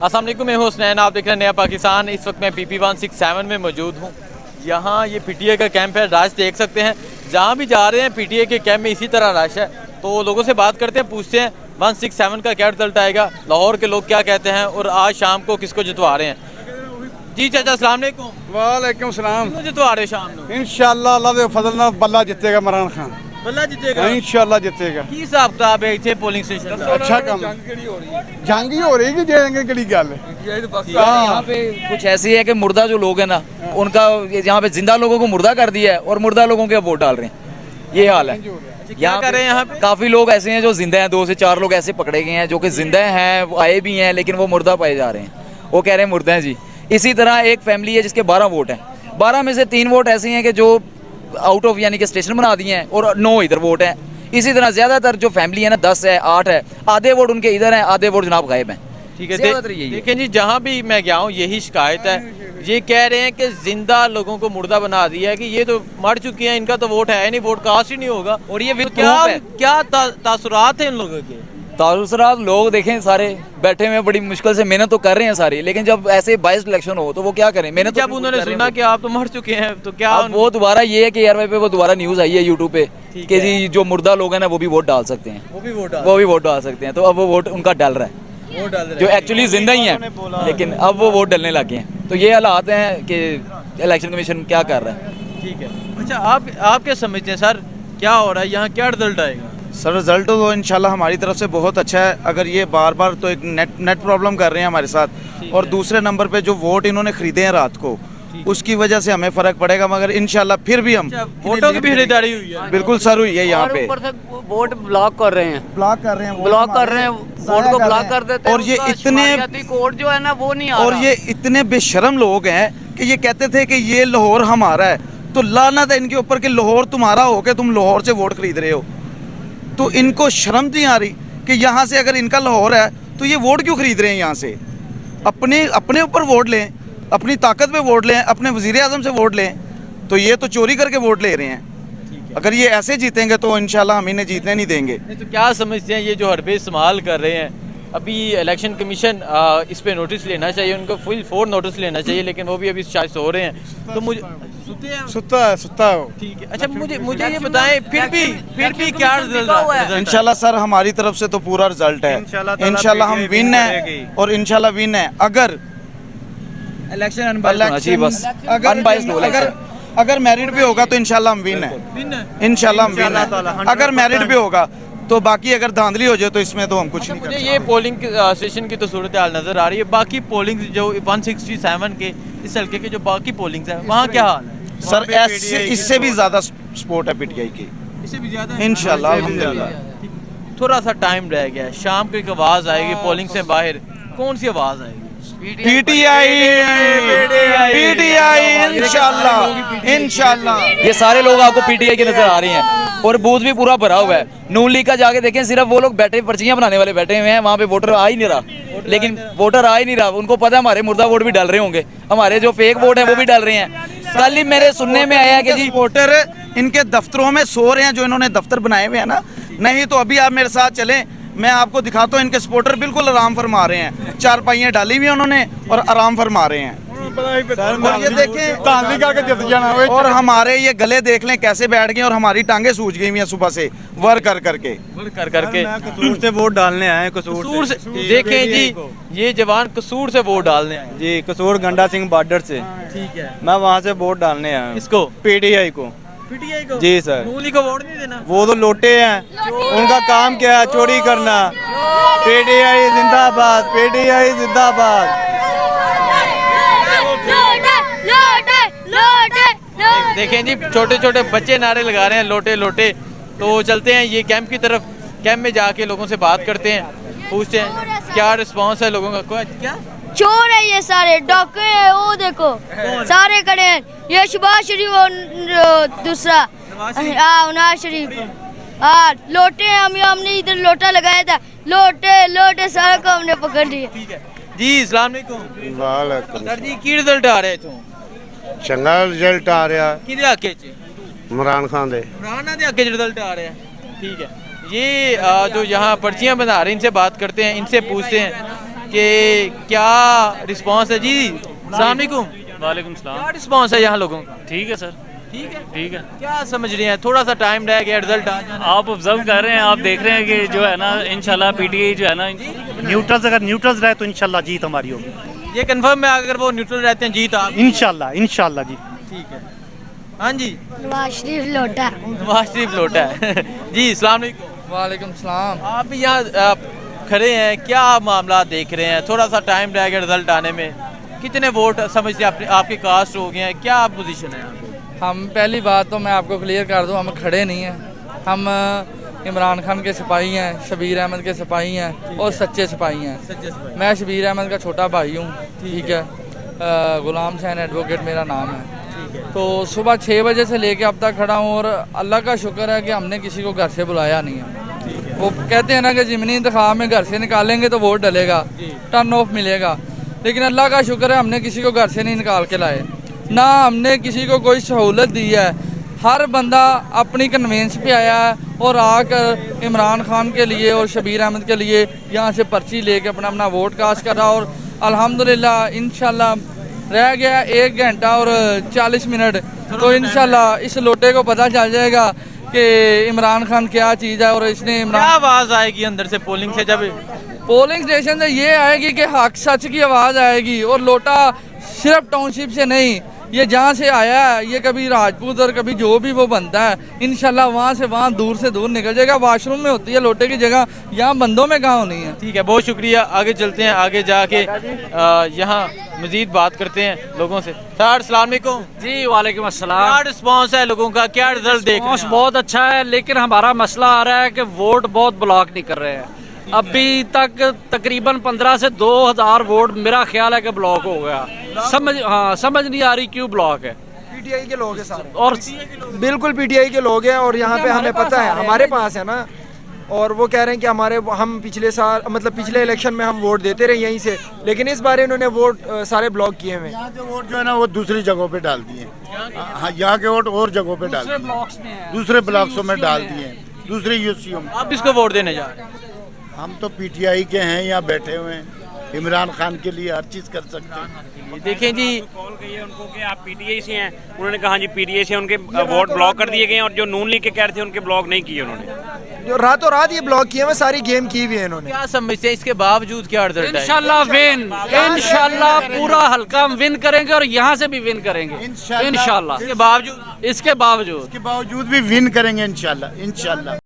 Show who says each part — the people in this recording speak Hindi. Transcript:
Speaker 1: अस्सलाम वालेकुम, मैं हूं हुसनैन। आप देख रहे हैं नया पाकिस्तान। इस वक्त मैं PP 167 में मौजूद हूं। यहाँ ये PTI का कैंप है। राज देख सकते हैं, जहाँ भी जा रहे हैं PTI के कैंप में इसी तरह रश है। तो लोगों से बात करते हैं, पूछते हैं 167 का क्या रिजल्ट आएगा, लाहौर के लोग क्या कहते हैं और आज शाम को किसको जितवा रहे हैं। जी चाचा, अस्सलाम वालेकुम।
Speaker 2: वालेकुम सलाम।
Speaker 1: किसको जितवा रहे शाम को?
Speaker 2: इंशाअल्लाह अल्लाह दे फजल नाल बल्ला जितेगा, इमरान खान
Speaker 1: बल्ला जीतेगा
Speaker 2: इंशाअल्लाह जितेगा।
Speaker 1: की हिसाब किताब है इतने पोलिंग स्टेशन का?
Speaker 2: अच्छा काम जंग ही हो रही कि जेंगे कड़ी गल
Speaker 3: यहाँ पे कुछ ऐसी है कि मुर्दा जो लोग हैं ना, उनका यहाँ पे जिंदा लोगों को मुर्दा कर दिया है और मुर्दा लोगों के वोट डाल रहे हैं। ये हाल है।
Speaker 1: क्या कर रहे हैं यहाँ पे?
Speaker 3: काफी लोग ऐसे हैं जो जिंदा हैं, 2 से 4 लोग ऐसे पकड़े गए हैं जो कि जिंदा हैं, वो आए भी हैं लेकिन वो मुर्दा पाए जा रहे हैं। वो कह रहे हैं मुर्दा हैं जी। इसी तरह एक फैमिली है जिसके 12 वोट हैं, 12 में से 3 वोट ऐसे हैं कि जो आउट ऑफ यानी कि स्टेशन बना दिए हैं और 9 इधर वोट हैं। इसी तरह ज्यादातर जो फैमिली है ना, 10 है, 8 है, आधे वोट उनके इधर हैं, आधे वोट जनाब गायब हैं।
Speaker 1: ठीक है, देखें जी, जहाँ भी मैं गया हूँ यही शिकायत है। ये कह रहे हैं कि जिंदा लोगों को मुर्दा बना दिया है, कि ये तो मर चुके हैं, इनका तो वोट है नहीं, वोट कास्ट ही नहीं होगा।
Speaker 3: और ये
Speaker 1: तो क्या तासुरात है इन लोगों के?
Speaker 3: तासुरात लोग देखें सारे बैठे हुए बड़ी मुश्किल से मेहनत तो कर रहे हैं सारे, लेकिन जब ऐसे बाइस इलेक्शन हो तो वो क्या करें? मेहनत
Speaker 1: जब उन्होंने सुना कि आप तो मर चुके हैं तो क्या
Speaker 3: वो दोबारा ये है कि यार पे वो दोबारा न्यूज आई है यूट्यूब पे कि जी जो मुर्दा लोग हैं ना वो भी वोट डाल सकते हैं, वो भी वोट डाल सकते हैं। तो अब वो वोट उनका डल रहा है, जो एक्चुअली जिंदा ही है लेकिन अब वो वोट डलने लगे हैं। तो ये हालात हैं कि इलेक्शन कमीशन क्या कर रहा है।
Speaker 1: ठीक है, अच्छा आप क्या समझते हैं सर, क्या हो रहा है यहाँ, क्या रिजल्ट आएगा?
Speaker 4: सर रिजल्ट तो इंशाल्लाह हमारी तरफ से बहुत अच्छा है। अगर ये बार बार तो एक नेट प्रॉब्लम कर रहे हैं हमारे साथ, और दूसरे नंबर पे जो वोट इन्होंने खरीदे हैं रात को, उसकी वजह से हमें फर्क पड़ेगा। मगर इंशाल्लाह फिर भी हम
Speaker 1: वोटों की भी खरीदारी हुई है?
Speaker 4: बिल्कुल सर हुई है यहाँ पे।
Speaker 5: ऊपर से वोट ब्लॉक कर रहे हैं,
Speaker 4: ब्लॉक कर रहे हैं
Speaker 5: वोट को ब्लॉक कर देते हैं।
Speaker 4: और ये इतने
Speaker 5: कोड जो है ना वो नहीं आ रहा।
Speaker 4: और ये इतने बेशरम लोग हैं कि ये कहते थे कि ये लाहौर हमारा है, तो लानत है इनके ऊपर कि लाहौर तुम्हारा हो के तुम लाहौर से वोट खरीद रहे हो। तो इनको शर्म नहीं आ रही कि यहाँ से अगर इनका लाहौर है तो ये वोट क्यों खरीद रहे हैं? यहाँ से अपने ऊपर वोट लें, अपनी ताकत पे वोट लें, अपने वज़ीर आज़म से वोट लें। तो ये तो चोरी करके वोट ले रहे हैं। अगर ये ऐसे जीतेंगे तो इंशाल्लाह हम इन्हें जीतने नहीं देंगे।
Speaker 1: तो क्या समझते हैं ये जो हरबे इस्तेमाल कर रहे हैं? अभी इलेक्शन कमीशन इस पे नोटिस लेना चाहिए, उनको फुल 4 नोटिस लेना चाहिए, लेकिन वो भी अभी शायद सो रहे हैं। तो मुझे
Speaker 2: सुता है वो।
Speaker 1: ठीक है, अच्छा मुझे ये बताएं, फिर भी क्या रिजल्ट है?
Speaker 4: इंशाल्लाह सर हमारी तरफ से तो पूरा रिजल्ट है। इंशाल्लाह हम विन है और इंशाल्लाह विन है। अगर
Speaker 3: इलेक्शन
Speaker 4: अगर मेरिट पे होगा तो इंशाल्लाह हम विन है। इंशाल्लाह हम विन है अगर मेरिट पे होगा। तो बाकी अगर धांधली हो जाए तो इसमें तो हम कुछ नहीं कर सकते।
Speaker 1: ये पोलिंग स्टेशन की तो सूरत हाल नजर आ रही है। बाकी पोलिंग जो 167 के इस हल्के के जो बाकी पोलिंग है वहाँ क्या हाल है?
Speaker 4: सर ऐसे इससे भी ज्यादा सपोर्ट है PTI की,
Speaker 1: इससे भी ज्यादा
Speaker 4: इंशाल्लाह अल्हम्दुलिल्लाह।
Speaker 1: थोड़ा सा टाइम रह गया है, शाम को एक आवाज आएगी पोलिंग से बाहर। कौन सी आवाज आएगी?
Speaker 4: PTI इंशाल्लाह।
Speaker 3: ये सारे लोग आपको PTI के नजर आ रहे हैं और बूथ भी पूरा भरा हुआ है। नून लीग का जाके देखें, सिर्फ वो लोग बैठे पर्चियां बनाने वाले बैठे हुए हैं, वहाँ पे वोटर आ ही नहीं रहा। लेकिन वोटर आ ही नहीं रहा, उनको पता है हमारे मुर्दा वोट भी डाल रहे होंगे, हमारे जो फेक वोट है वो भी डाल रहे हैं। कल ही मेरे सुनने में आया कि जी
Speaker 4: वोटर इनके दफ्तरों में सो रहे हैं, जो इन्होंने दफ्तर बनाए हुए हैं ना। नहीं तो अभी आप मेरे साथ चलें, मैं आपको दिखाता हूँ। इनके सपोर्टर बिल्कुल आराम फरमा रहे हैं, 4 पाइयाँ डाली हुई उन्होंने और आराम फरमा रहे हैं। और ये देखें
Speaker 2: धांधली करके जित जाना।
Speaker 4: और हमारे ये गले देख लें कैसे बैठ गए, और हमारी टांगे सूज गई हुई हैं सुबह से वर्क कर करके।
Speaker 2: कसूर से वोट डालने आए,
Speaker 1: कसूर से। देखें जी, ये जवान कसूर से वोट डालने आए
Speaker 2: जी, कसूर गंडा सिंह बॉर्डर से।
Speaker 1: ठीक है,
Speaker 2: मैं वहाँ से वोट डालने आया हूँ।
Speaker 1: इसको
Speaker 2: PTI को।
Speaker 1: PTI को?
Speaker 2: जी सर।
Speaker 1: नूली को वोट नहीं देना?
Speaker 2: वो तो लोटे हैं, उनका काम क्या है? चोरी करना। PTI जिंदाबाद, PTI जिंदाबाद।
Speaker 1: देखें जी, छोटे छोटे बच्चे नारे लगा रहे हैं, लोटे लोटे। तो चलते हैं ये कैंप की तरफ। कैंप में जाके लोगों से बात करते हैं, पूछते हैं क्या रिस्पांस है लोगों का। क्या
Speaker 6: चोर है ये सारे, डाकू है, वो देखो सारे खड़े हैं। ये शहबाज शरीफ और दूसरा नवाज शरीफ। लोटे हैं, हमने इधर लोटा लगाया था, लोटे सारे को हमने पकड़ लिया।
Speaker 1: ठीक है जी, अस्सलाम वालेकुम। सर जी की रिजल्ट आ रहे थे?
Speaker 7: चंगा रिजल्ट आ रहा
Speaker 1: किहदे हक च?
Speaker 7: इमरान खान दे।
Speaker 1: इमरान दे हक च रिजल्ट आ रहा है। ठीक है, ये जो यहाँ पर्चियाँ बना रहे हैं इनसे बात करते हैं, इनसे पूछते हैं कि क्या रिस्पांस है जी। अस्सलाम वालेकुम।
Speaker 8: वालेकुम सलाम।
Speaker 1: क्या रिस्पांस है यहाँ लोगों का?
Speaker 8: ठीक है सर,
Speaker 1: ठीक है।
Speaker 8: ठीक है।
Speaker 1: क्या समझ रहे हैं, थोड़ा सा टाइम रह गया रिजल्ट आ जाना।
Speaker 8: आप ऑब्जर्व कर रहे हैं, आप देख रहे हैं कि जो है ना इंशाल्लाह पीटीआई जो है ना
Speaker 9: न्यूट्रल्स अगर न्यूट्रल्स रहे तो इंशाल्लाह जीत हमारी होगी।
Speaker 1: ये कंफर्म है, अगर वो न्यूट्रल रहते हैं जीत आप।
Speaker 9: इंशाल्लाह इंशाल्लाह जी।
Speaker 1: ठीक है। हाँ जी,
Speaker 6: नवाज शरीफ लोटा
Speaker 1: नवाज शरीफ लौटा है जी। अस्सलाम वालेकुम।
Speaker 10: वालेकुम सलाम।
Speaker 1: आप भी यहाँ खड़े हैं, क्या मामला देख रहे हैं? थोड़ा सा टाइम रह गया रिजल्ट आने में, कितने वोट समझते हैं आपके कास्ट हो गए हैं, क्या पोजीशन है यहाँ पे?
Speaker 10: हम पहली बात तो मैं आपको क्लियर कर दूं, हम खड़े नहीं हैं, हम इमरान खान के सिपाही हैं, शबीर अहमद के सिपाही हैं और सच्चे सिपाही हैं। मैं शबीर अहमद का छोटा भाई हूँ, ठीक है। गुलाम हुसैन एडवोकेट मेरा नाम है। तो सुबह 6 बजे से लेके अब तक खड़ा हूँ और अल्लाह का शुक्र है कि हमने किसी को घर से बुलाया नहीं है। वो कहते हैं ना कि ज़मीनी इंतखाब में घर से निकालेंगे तो वोट डलेगा, टर्न ऑफ मिलेगा, लेकिन अल्लाह का शुक्र है हमने किसी को घर से नहीं निकाल के लाए, ना हमने किसी को कोई सहूलत दी है। हर बंदा अपनी कन्वेंस पे आया है और आकर इमरान खान के लिए और शबीर अहमद के लिए यहाँ से पर्ची लेके अपना अपना वोट कास्ट कर रहा। और अल्हम्दुलिल्लाह इंशाल्लाह रह गया 1 घंटा और 40 मिनट, तो इंशाल्लाह इस लोटे को पता चल जाएगा कि इमरान खान क्या चीज़ है। और इसने
Speaker 1: क्या
Speaker 10: इमरान
Speaker 1: आवाज़ आएगी अंदर से पोलिंग से? जब
Speaker 10: पोलिंग स्टेशन से ये आएगी कि हक सच की आवाज़ आएगी। और लोटा सिर्फ टाउनशिप से नहीं, ये जहाँ से आया है, ये कभी राजपूत और कभी जो भी वो बनता है, इंशाल्लाह वहाँ से वहाँ दूर से दूर निकल जाएगा। वाशरूम में होती है लोटे की जगह, यहाँ बंदों में कहाँ होनी है।
Speaker 1: ठीक है, बहुत शुक्रिया। आगे चलते हैं, आगे जाके यहाँ मजीद बात करते हैं लोगों से। सर अस्सलाम वालेकुम
Speaker 5: जी वालेकुम अस्सलाम।
Speaker 1: क्या रिस्पांस है लोगों का, क्या रिजल्ट देख रहे
Speaker 5: रिस्पांस
Speaker 1: हैं?
Speaker 5: बहुत अच्छा है, लेकिन हमारा मसला आ रहा है कि वोट बहुत ब्लॉक नहीं कर रहे हैं। अभी तक तकरीबन 15 से 2000 वोट मेरा ख्याल है कि ब्लॉक हो गया। समझ नहीं आ रही क्यों ब्लॉक है।
Speaker 11: पीटीआई के लोग हैं सारे,
Speaker 5: और
Speaker 11: बिल्कुल पीटीआई के लोग हैं। और यहाँ पे हमें पता है, हमारे पास है ना, और वो कह रहे हैं कि हम पिछले साल मतलब पिछले इलेक्शन में हम वोट देते रहे यहीं से, लेकिन इस बार इन्होंने वोट सारे ब्लॉक किए हुए।
Speaker 7: यहाँ के वोट जो है ना वो दूसरी जगहों पे डाल दिए। हाँ, यहाँ के वोट और जगहों पे डाल दिए, दूसरे ब्लॉक्सों में डाल दिए, दूसरे यूसीओ में।
Speaker 1: आप इसको वोट देने जा रहे हैं?
Speaker 7: हम तो पीटीआई के हैं, यहाँ बैठे हुए हैं, इमरान खान के लिए हर चीज़ कर सकते हैं।
Speaker 1: देखें जी,
Speaker 8: कॉल कही है उनको कि आप पीटीआई से हैं, उन्होंने कहा जी पीटीआई से, उनके वोट ब्लॉक कर दिए गए हैं। और जो नून लीग के कह रहे थे उनके ब्लॉक नहीं किए उन्होंने,
Speaker 11: जो रातों रात ये ब्लॉक किए हुए, सारी गेम की हुई है इन्होंने।
Speaker 1: क्या समझते हैं इसके बावजूद क्या रिजल्ट है?
Speaker 5: इंशाल्लाह विन, इंशाल्लाह पूरा हल्का हम विन करेंगे और यहाँ से भी विन करेंगे इंशाल्लाह।
Speaker 1: इसके बावजूद
Speaker 5: इसके बावजूद
Speaker 7: भी विन करेंगे इंशाल्लाह। इंशाल्लाह